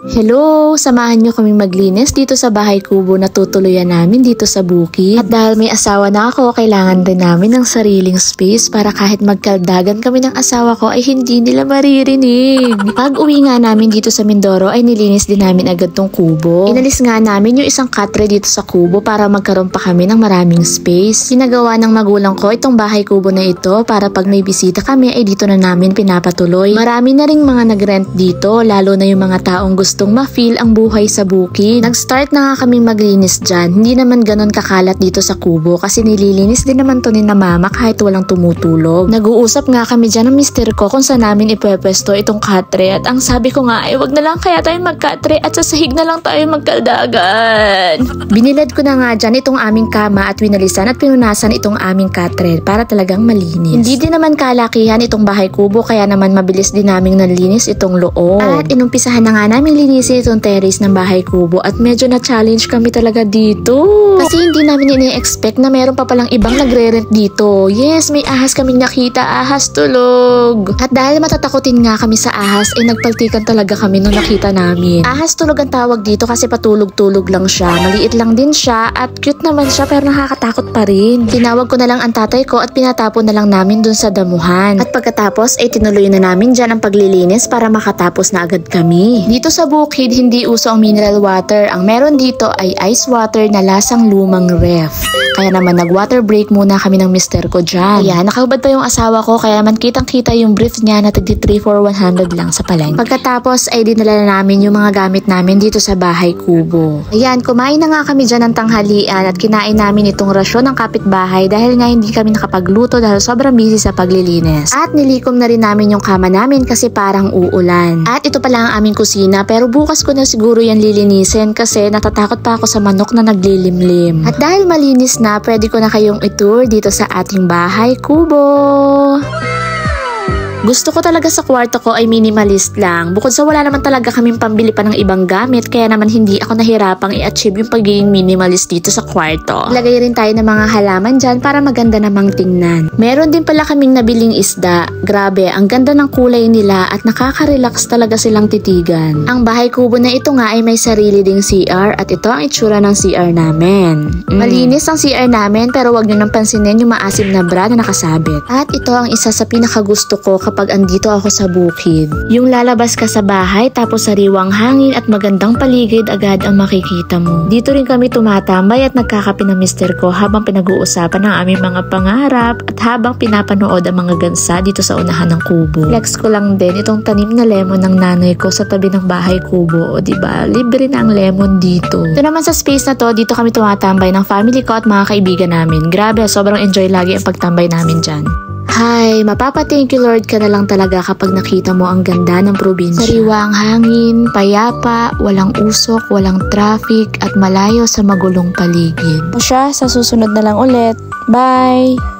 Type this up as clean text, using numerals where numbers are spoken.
Hello! Samahan nyo kaming maglinis dito sa bahay kubo na tutuluyan namin dito sa bukid. At dahil may asawa na ako, kailangan din namin ng sariling space para kahit magkaldagan kami ng asawa ko ay hindi nila maririnig. Pag uwi nga namin dito sa Mindoro ay nilinis din namin agad tong kubo. Inalis nga namin yung isang katre dito sa kubo para magkaroon pa kami ng maraming space. Pinagawa ng magulang ko itong bahay kubo na ito para pag may bisita kami ay dito na namin pinapatuloy. Marami na ring mga nag-rent dito, lalo na yung mga taong gustong ma-feel ang buhay sa bukid. Nag-start na nga kaming maglinis dyan. Hindi naman ganon kakalat dito sa kubo kasi nililinis din naman to ni na mama kahit walang tumutulog. Nag-uusap nga kami dyan ng mister ko kung saan namin ipwepesto itong katre at ang sabi ko nga ay wag na lang kaya tayo magkatre at sa sahig na lang tayo magkaldagan. Binilad ko na nga dyan itong aming kama at winalisan at pinunasan itong aming katre para talagang malinis. Hindi din naman kalakihan itong bahay kubo kaya naman mabilis din naming nalinis itong loob. At inumpisahan na nga namin linisin itong terrace ng bahay kubo at medyo na-challenge kami talaga dito. Kasi hindi namin ini-expect na meron pa palang ibang nagre-rent dito. Yes, may ahas kaming nakita, ahas tulog. At dahil matatakotin nga kami sa ahas, ay nagpaltikan talaga kami nung nakita namin. Ahas tulog ang tawag dito kasi patulog-tulog lang siya. Maliit lang din siya at cute naman siya pero nakakatakot pa rin. Tinawag ko na lang ang tatay ko at pinatapon na lang namin dun sa damuhan. At pagkatapos ay tinuloy na namin dyan ang paglilinis para makatapos na agad kami. Dito sa bukid, hindi uso ang mineral water. Ang meron dito ay ice water na lasang lumang ref. Kaya naman nag-water break muna kami ng mister ko dyan. Ayan, nakahubad pa yung asawa ko kaya naman kitang-kita yung brief niya na tagdi 3 for 100 lang sa palengke. Pagkatapos ay dinala na namin yung mga gamit namin dito sa bahay kubo. Ayan, kumain na nga kami dyan ng tanghalian at kinain namin itong rasyon ng kapitbahay dahil nga hindi kami nakapagluto dahil sobrang busy sa paglilinis. At nilikom na rin namin yung kama namin kasi parang uulan. At ito pala ang aming kusina pero bukas ko na siguro yan lilinisin kasi natatakot pa ako sa manok na naglilimlim. At dahil malinis na, pwede ko na kayong itour dito sa ating bahay kubo. Gusto ko talaga sa kwarto ko ay minimalist lang. Bukod sa wala naman talaga kaming pambili pa ng ibang gamit, kaya naman hindi ako nahirapang i-achieve yung pagiging minimalist dito sa kwarto. Lagay rin tayo ng mga halaman dyan para maganda namang tingnan. Meron din pala kaming nabiling isda. Grabe, ang ganda ng kulay nila at nakaka-relax talaga silang titigan. Ang bahay kubo na ito nga ay may sarili ding CR at ito ang itsura ng CR namin. Malinis ang CR namin pero wag nyo nang pansinin yung maasim na bra na nakasabit. At ito ang isa sa pinakagusto ko kapag andito ako sa bukid. Yung lalabas ka sa bahay tapos sariwang hangin at magandang paligid agad ang makikita mo. Dito rin kami tumatambay at nagkakape ng mister ko habang pinag-uusapan ang aming mga pangarap at habang pinapanood ang mga gansa dito sa unahan ng kubo. Flex ko lang din itong tanim na lemon ng nanay ko sa tabi ng bahay kubo. O diba, libre na ang lemon dito. Ito naman sa space na to, dito kami tumatambay ng family ko at mga kaibigan namin. Grabe, sobrang enjoy lagi ang pagtambay namin dyan. Hay, mapapa-thank you Lord ka na lang talaga kapag nakita mo ang ganda ng probinsya. Sariwa ang hangin, payapa, walang usok, walang traffic at malayo sa magulong paligid. O siya, sa susunod na lang ulit. Bye!